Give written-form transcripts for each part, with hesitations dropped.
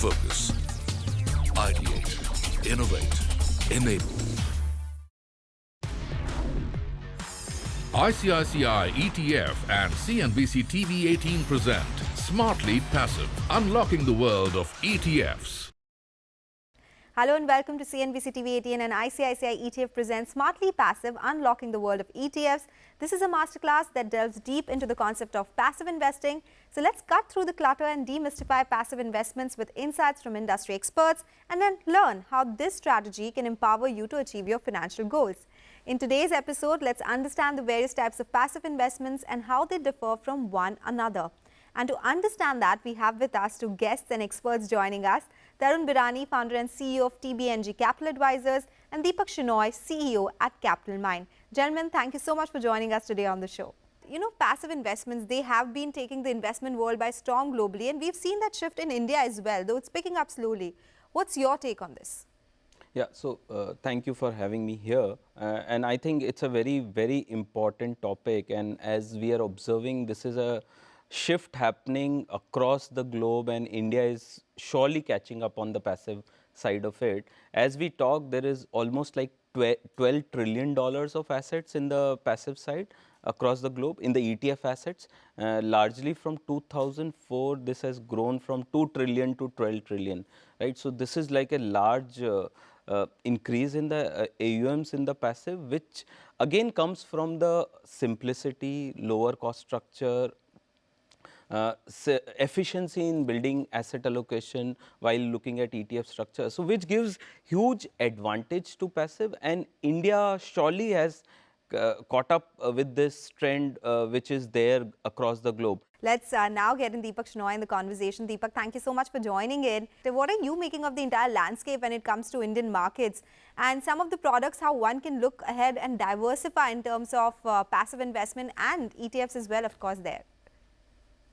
focus. Ideate, innovate, enable. ICICI ETF and CNBC-TV18 present Smartly Passive, unlocking the world of ETFs. Hello and welcome to CNBC-TV18 and ICICI ETF presents Smartly Passive, unlocking the world of ETFs. This is a masterclass that delves deep into the concept of passive investing. So let's cut through the clutter and demystify passive investments with insights from industry experts and then learn how this strategy can empower you to achieve your financial goals. In today's episode, let's understand the various types of passive investments and how they differ from one another. And to understand that, we have with us two guests and experts joining us, Tarun Birani, founder and CEO of TBNG Capital Advisors, and Deepak Shenoy, CEO at Capitalmind. Gentlemen, thank you so much for joining us today on the show. You know, passive investments, they have been taking the investment world by storm globally, and we've seen that shift in India as well, though it's picking up slowly. What's your take on this? Yeah, so thank you for having me here, and I think it's a very, very important topic, and as we are observing, this is a shift happening across the globe, and India is surely catching up on the passive side of it. As we talk, there is almost like $12 trillion of assets in the passive side across the globe in the ETF assets. Largely from 2004, this has grown from 2 trillion to 12 trillion, right? So this is like a large increase in the AUMs in the passive, which again comes from the simplicity, lower cost structure, efficiency in building asset allocation while looking at ETF structure. So which gives huge advantage to passive, and India surely has caught up with this trend which is there across the globe. Let's now get in Deepak Shenoy in the conversation. Deepak, thank you so much for joining in. What are you making of the entire landscape when it comes to Indian markets and some of the products, how one can look ahead and diversify in terms of passive investment and ETFs as well, of course, there?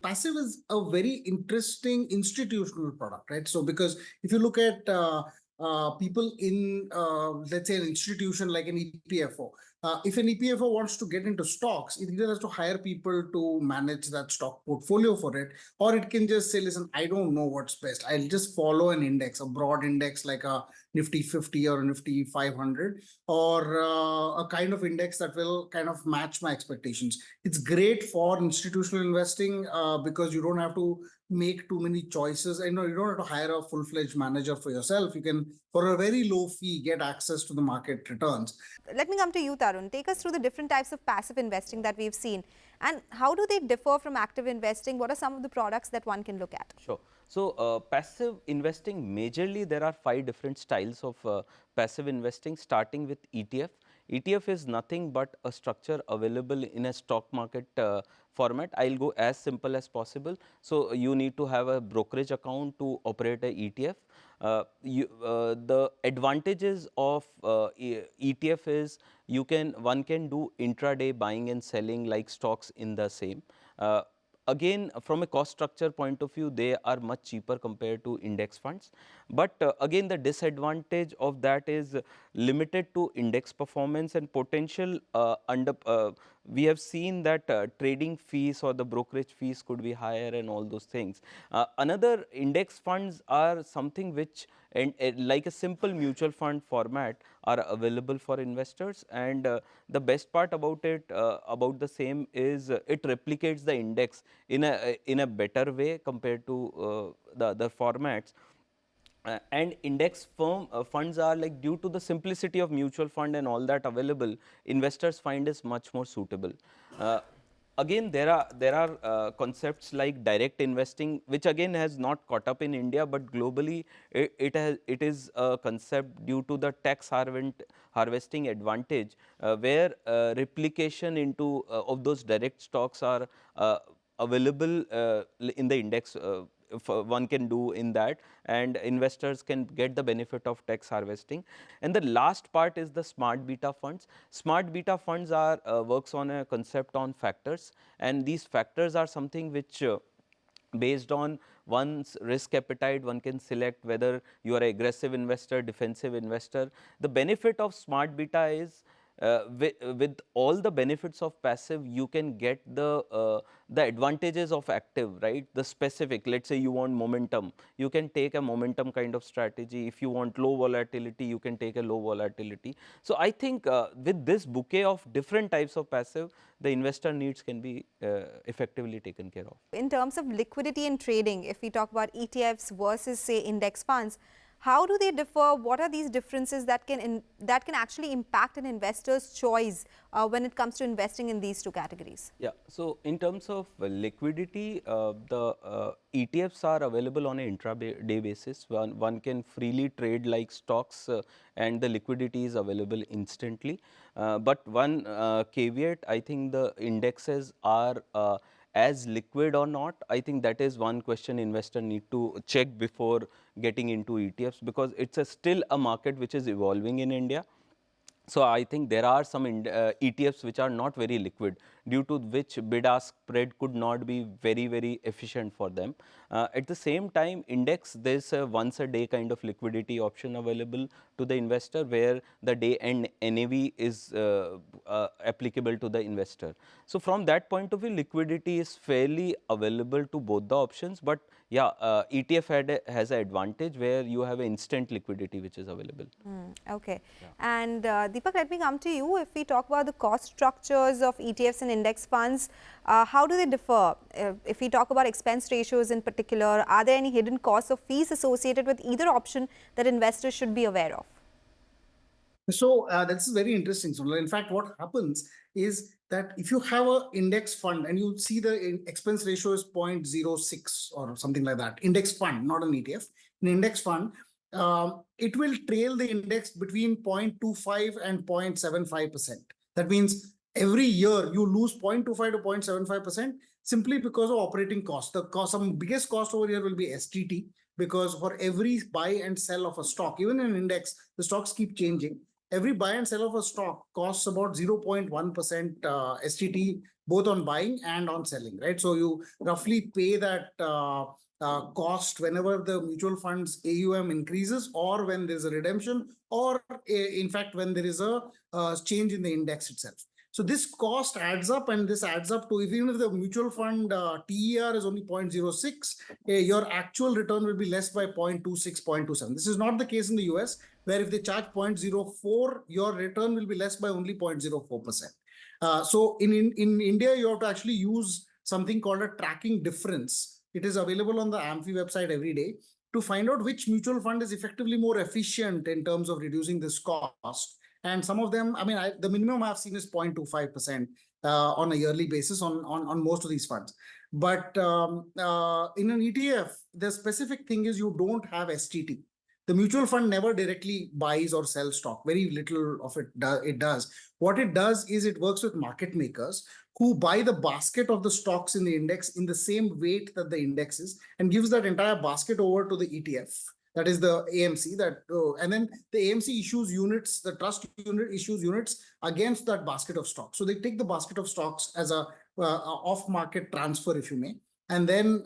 Passive is a very interesting institutional product, right? So because if you look at people in, let's say, an institution like an EPFO, if an EPFO wants to get into stocks, it either has to hire people to manage that stock portfolio for it, or it can just say, listen, I don't know what's best. I'll just follow an index, a broad index like a Nifty 50 or a Nifty 500, or a kind of index that will kind of match my expectations. It's great for institutional investing because you don't have to make too many choices. You know, you don't have to hire a full-fledged manager for yourself. You can, for a very low fee, get access to the market returns. Let me come to you, Tarun. Take us through the different types of passive investing that we've seen, and how do they differ from active investing? What are some of the products that one can look at? Sure. So passive investing, majorly there are 5 different styles of passive investing, starting with ETF. ETF is nothing but a structure available in a stock market format. I'll go as simple as possible. So you need to have a brokerage account to operate a ETF. The advantages of ETF is one can do intraday buying and selling like stocks in the same. Again, from a cost structure point of view, they are much cheaper compared to index funds. But again, the disadvantage of that is limited to index performance and potential we have seen that trading fees or the brokerage fees could be higher and all those things. Another, index funds are something which, like a simple mutual fund format, are available for investors, and the best part about it, about the same, is it replicates the index in a better way compared to the other formats. And index funds are, like, due to the simplicity of mutual fund and all that available, investors find is much more suitable. Again, there are concepts like direct investing, which again has not caught up in India, but globally it is a concept due to the tax harvesting advantage, where replication into of those direct stocks are available in the index. If one can do in that, and investors can get the benefit of tax harvesting. And the last part is the smart beta funds. Smart beta funds are works on a concept on factors, and these factors are something which based on one's risk appetite, one can select whether you are an aggressive investor, defensive investor. The benefit of smart beta is with all the benefits of passive, you can get the the advantages of active, right? The specific, let's say you want momentum, you can take a momentum kind of strategy. If you want low volatility, you can take a low volatility. So I think with this bouquet of different types of passive, the investor needs can be effectively taken care of. In terms of liquidity in trading, if we talk about ETFs versus say index funds, how do they differ? What are these differences that can actually impact an investor's choice when it comes to investing in these two categories? Yeah. So in terms of liquidity, the ETFs are available on an intraday basis. One can freely trade like stocks, and the liquidity is available instantly. But one caveat, I think the indexes are as liquid or not. I think that is one question investor need to check before getting into ETFs, because it's still a market which is evolving in India. So I think there are some ETFs which are not very liquid, due to which bid-ask spread could not be very efficient for them. At the same time, index, there's a once a day kind of liquidity option available to the investor, where the day end NAV is applicable to the investor. So from that point of view, liquidity is fairly available to both the options. But yeah, ETF has an advantage where you have an instant liquidity which is available. Okay. Yeah. And Deepak, let me come to you. If we talk about the cost structures of ETFs and index funds, how do they differ? If we talk about expense ratios in particular, are there any hidden costs or fees associated with either option that investors should be aware of? So that's very interesting. So in fact, what happens is that if you have an index fund and you see the expense ratio is 0.06 or something like that, index fund, not an ETF, an index fund, it will trail the index between 0.25 and 0.75%. That means every year you lose 0.25 to 0.75% simply because of operating cost. The cost, some biggest cost over here will be STT, because for every buy and sell of a stock, even in an index, the stocks keep changing. Every buy and sell of a stock costs about 0.1% STT, both on buying and on selling, right? So you roughly pay that cost whenever the mutual fund's AUM increases, or when there's a redemption, or in fact, when there is a change in the index itself. So this cost adds up, and this adds up to, even if the mutual fund TER is only 0.06, your actual return will be less by 0.26, 0.27. This is not the case in the US, where if they charge 0.04, your return will be less by only 0.04%. So in India, you have to actually use something called a tracking difference. It is available on the AMFI website every day, to find out which mutual fund is effectively more efficient in terms of reducing this cost. And some of them, I mean, the minimum I've seen is 0.25% on a yearly basis on most of these funds. But in an ETF, the specific thing is you don't have STT. The mutual fund never directly buys or sells stock. Very little of it does. What it does is it works with market makers who buy the basket of the stocks in the index in the same weight that the index is, and gives that entire basket over to the ETF. That is the AMC, and then the AMC issues units, the trust unit issues units against that basket of stocks. So they take the basket of stocks as a off-market transfer, if you may, and then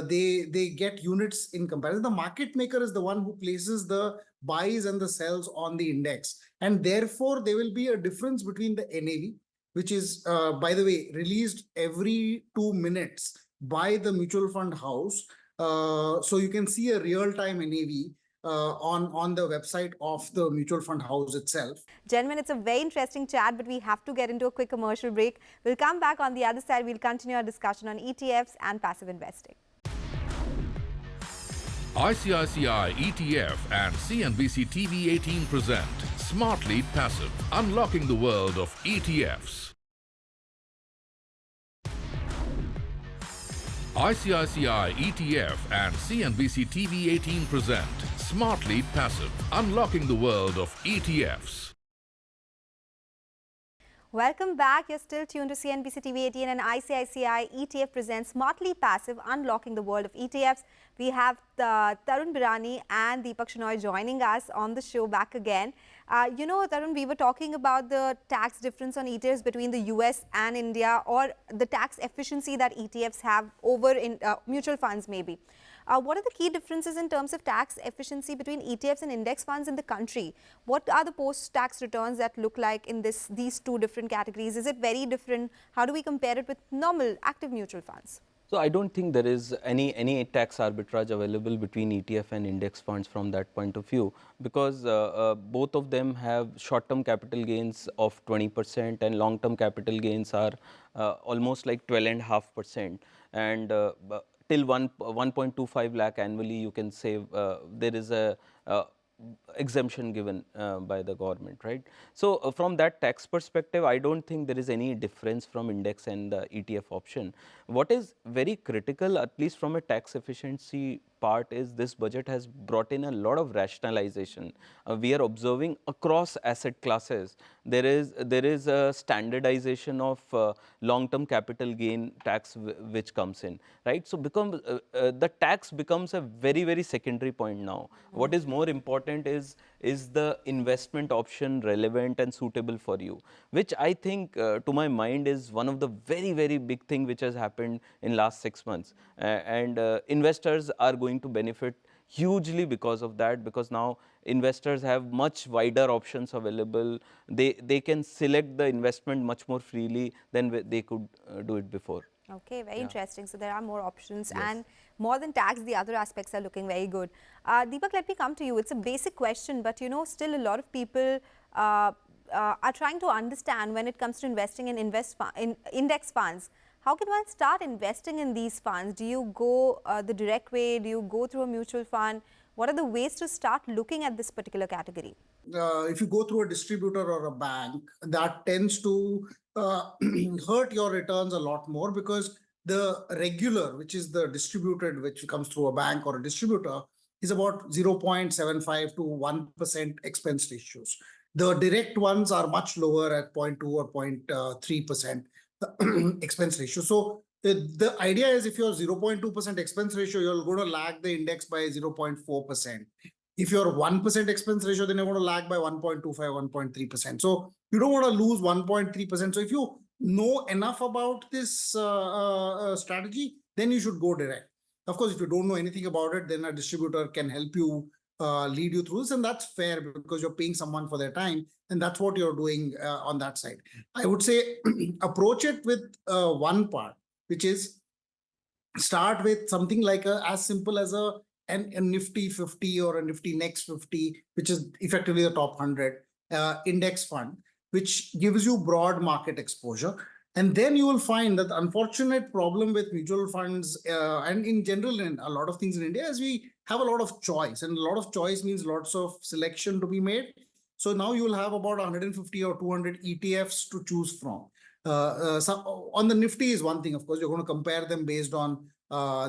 they get units in comparison. The market maker is the one who places the buys and the sells on the index, and therefore there will be a difference between the NAV, which is, by the way, released every 2 minutes by the mutual fund house. So you can see a real-time NAV on the website of the mutual fund house itself. Gentlemen, it's a very interesting chat, but we have to get into a quick commercial break. We'll come back on the other side. We'll continue our discussion on ETFs and passive investing. ICICI ETF and CNBC-TV18 present Smartly Passive, unlocking the world of ETFs. ICICI ETF and CNBC-TV18 present Smartly Passive, unlocking the world of ETFs. Welcome back. You're still tuned to CNBC-TV18 and ICICI ETF presents Smartly Passive, unlocking the world of ETFs. We have Tarun Birani and Deepak Shenoy joining us on the show back again. You know, Tarun, we were talking about the tax difference on ETFs between the US and India, or the tax efficiency that ETFs have over in mutual funds maybe. What are the key differences in terms of tax efficiency between ETFs and index funds in the country? What are the post-tax returns that look like in these two different categories? Is it very different? How do we compare it with normal active mutual funds? So I don't think there is any tax arbitrage available between ETF and index funds from that point of view, because both of them have short-term capital gains of 20% and long-term capital gains are almost like 12.5%, and till 1.25 lakh annually you can save. There is a exemption given by the government, right? So from that tax perspective, I don't think there is any difference from index and the ETF option. What is very critical, at least from a tax efficiency part, is this budget has brought in a lot of rationalization. We are observing across asset classes there is a standardization of long-term capital gain tax which comes in, right? So the tax becomes a very secondary point now. What is more important is the investment option relevant and suitable for you, which I think to my mind is one of the very big thing which has happened in last 6 months, and investors are going to benefit hugely because of that, because now investors have much wider options available. They can select the investment much more freely than they could do it before. Okay, very interesting. So there are more options, Yes. and more than tax, the other aspects are looking very good. Deepak, let me come to you. It's a basic question, but you know, still a lot of people are trying to understand when it comes to investing in index funds. How can one start investing in these funds? Do you go the direct way? Do you go through a mutual fund? What are the ways to start looking at this particular category? If you go through a distributor or a bank, that tends to hurt your returns a lot more, because the regular, which is the distributed, which comes through a bank or a distributor, is about 0.75 to 1% expense ratios. The direct ones are much lower at 0.2 or 0.3% expense ratio. So the idea is, if you're 0.2% expense ratio, you're going to lag the index by 0.4%. If you're 1% expense ratio, then you're going to lag by 1.25, 1.3%. So you don't want to lose 1.3%. So if you know enough about this strategy, then you should go direct. Of course, if you don't know anything about it, then a distributor can help you lead you through this, and that's fair because you're paying someone for their time, and that's what you're doing on that side. I would say approach it with one part, which is start with something like as simple as a Nifty 50 or a Nifty Next 50, which is effectively the top 100 index fund, which gives you broad market exposure. And then you will find that the unfortunate problem with mutual funds and in general in a lot of things in India is we have a lot of choice, and a lot of choice means lots of selection to be made. So now you will have about 150 or 200 ETFs to choose from. So on the Nifty is one thing. Of course, you're going to compare them based on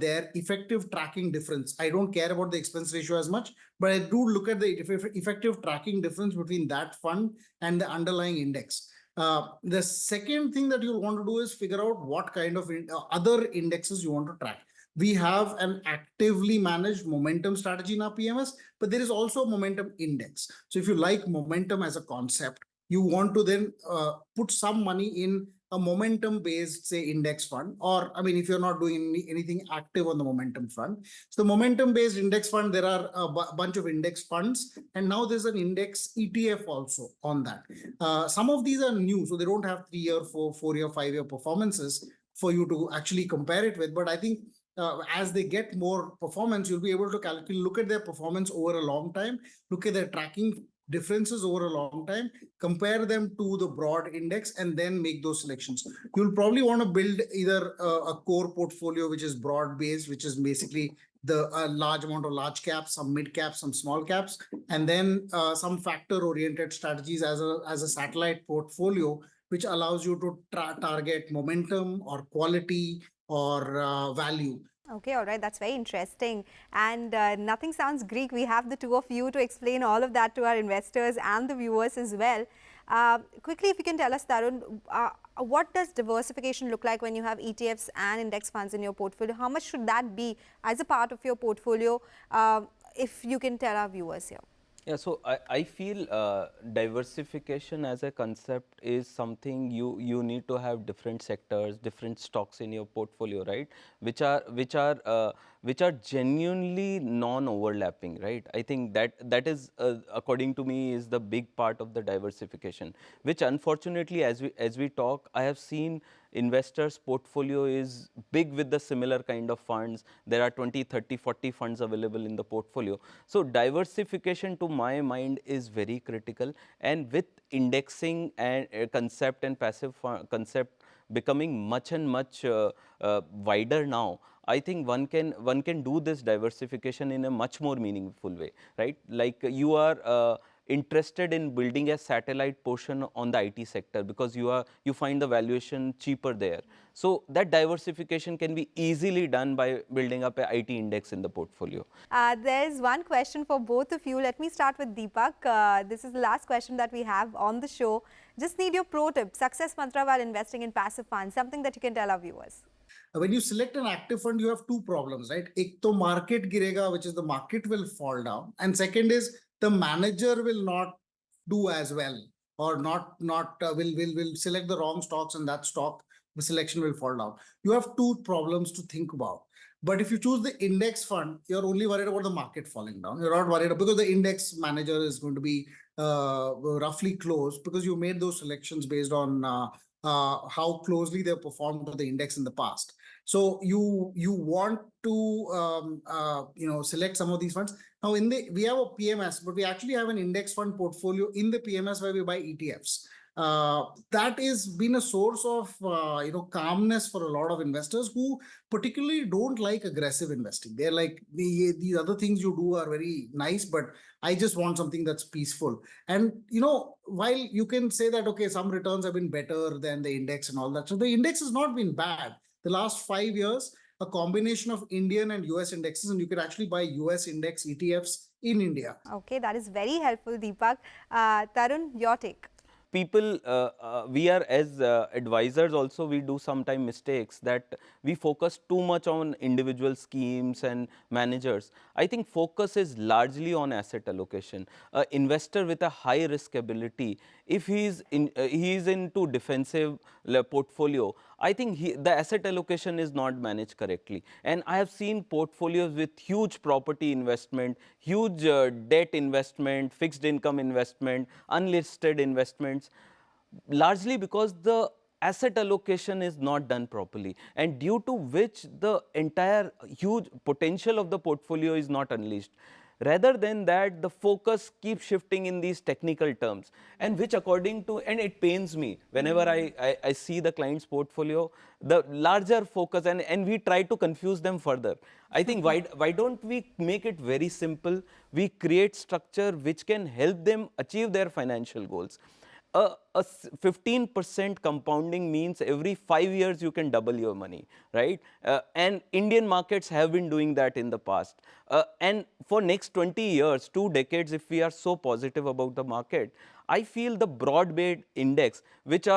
their effective tracking difference. I don't care about the expense ratio as much, but I do look at the effective tracking difference between that fund and the underlying index. The second thing that you'll want to do is figure out what kind of other indexes you want to track. We have an actively managed momentum strategy in our PMS, but there is also a momentum index. So if you like momentum as a concept, you want to then put some money in a momentum-based, say, index fund, or I mean, if you're not doing anything active on the momentum front. So the momentum-based index fund, there are a bunch of index funds, and now there's an index ETF also on that. Some of these are new, so they don't have 3-year, 4-year, 5-year performances for you to actually compare it with. But I think as they get more performance, you'll be able to calculate, look at their performance over a long time, look at their tracking differences over a long time, compare them to the broad index, and then make those selections. You'll probably want to build either a core portfolio, which is broad based, which is basically the large amount of large caps, some mid caps, some small caps, and then some factor oriented strategies as a satellite portfolio, which allows you to target momentum or quality or value. Okay, all right, that's very interesting. And nothing sounds Greek. We have the two of you to explain all of that to our investors and the viewers as well. Quickly, if you can tell us, Tarun, what does diversification look like when you have ETFs and index funds in your portfolio? How much should that be as a part of your portfolio, if you can tell our viewers here? Yeah, so I feel diversification as a concept is something you need to have different sectors, different stocks in your portfolio, right? Which are which are genuinely non-overlapping, right? I think that is, according to me, is the big part of the diversification, which unfortunately, as we talk, I have seen investors' portfolio is big with the similar kind of funds. There are 20, 30, 40 funds available in the portfolio. So diversification, to my mind, is very critical. And with indexing and concept and passive concept becoming much and much wider now, I think one can do this diversification in a much more meaningful way, right? Like you are interested in building a satellite portion on the IT sector because you find the valuation cheaper there. So that diversification can be easily done by building up a IT index in the portfolio. There's one question for both of you. Let me start with Deepak. This is the last question that we have on the show. Just need your pro tip, success mantra while investing in passive funds, something that you can tell our viewers. When you select an active fund, you have two problems, right? Ek to market girega, which is the market will fall down. And second is the manager will not do as well, or will select the wrong stocks, and that stock, the selection will fall down. You have two problems to think about. But if you choose the index fund, you're only worried about the market falling down. You're not worried because the index manager is going to be roughly close because you made those selections based on how closely they performed to the index in the past. So you want to select some of these funds. Now we have a PMS, but we actually have an index fund portfolio in the PMS where we buy ETFs. That has been a source of calmness for a lot of investors who particularly don't like aggressive investing. They're like, these other things you do are very nice, but I just want something that's peaceful. And while you can say that, okay, some returns have been better than the index and all that, so the index has not been bad. The last 5 years, a combination of Indian and US indexes, and you could actually buy US index ETFs in India. Okay, that is very helpful, Deepak. Tarun, your take. People, we are as advisors also, we do sometimes mistakes that we focus too much on individual schemes and managers. I think focus is largely on asset allocation. An investor with a high risk ability, if he is into defensive portfolio, I think the asset allocation is not managed correctly. And I have seen portfolios with huge property investment, huge debt investment, fixed income investment, unlisted investments, largely because the asset allocation is not done properly, and due to which the entire huge potential of the portfolio is not unleashed. Rather than that, the focus keeps shifting in these technical terms, and which according to, and it pains me whenever I see the client's portfolio, the larger focus, and we try to confuse them further. I think why don't we make it very simple? We create structure which can help them achieve their financial goals. A 15% compounding means every 5 years you can double your money, right? And Indian markets have been doing that in the past. And for next 20 years, 2 decades, if we are so positive about the market, I feel the broad-based index, which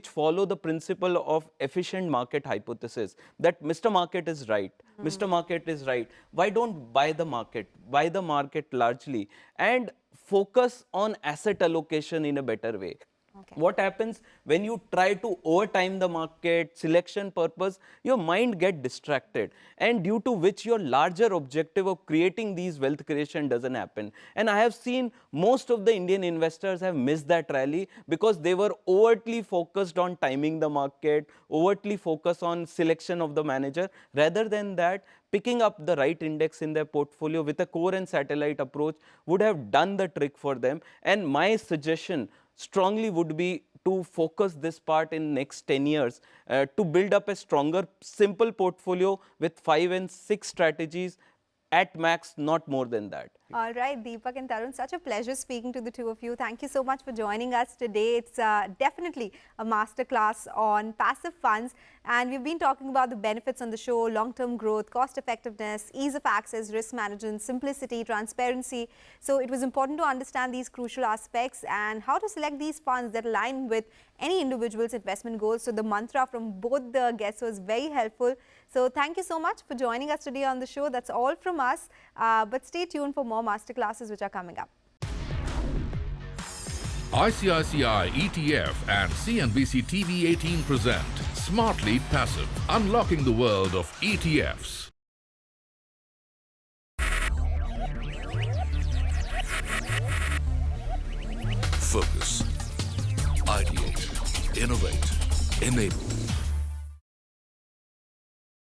follow the principle of efficient market hypothesis, that Mr. Market is right, Mr. Market is right. Why don't buy the market? Buy the market largely and focus on asset allocation in a better way. Okay. What happens when you try to overtime the market, selection purpose, your mind get distracted, and due to which your larger objective of creating these wealth creation doesn't happen. And I have seen most of the Indian investors have missed that rally because they were overtly focused on timing the market, overtly focused on selection of the manager. Rather than that, picking up the right index in their portfolio with a core and satellite approach would have done the trick for them. And my suggestion strongly would be to focus this part in next 10 years to build up a stronger, simple portfolio with 5 and 6 strategies at max, not more than that. All right, Deepak and Tarun, such a pleasure speaking to the two of you. Thank you so much for joining us today. It's definitely a masterclass on passive funds, and we've been talking about the benefits on the show: long-term growth, cost effectiveness, ease of access, risk management, simplicity, transparency. So it was important to understand these crucial aspects and how to select these funds that align with any individual's investment goals. So the mantra from both the guests was very helpful. So thank you so much for joining us today on the show. That's all from us, but stay tuned for more masterclasses which are coming up. ICICI ETF and CNBC-TV18 present Smartly Passive, unlocking the world of ETFs. Focus. Ideate. Innovate. Enable.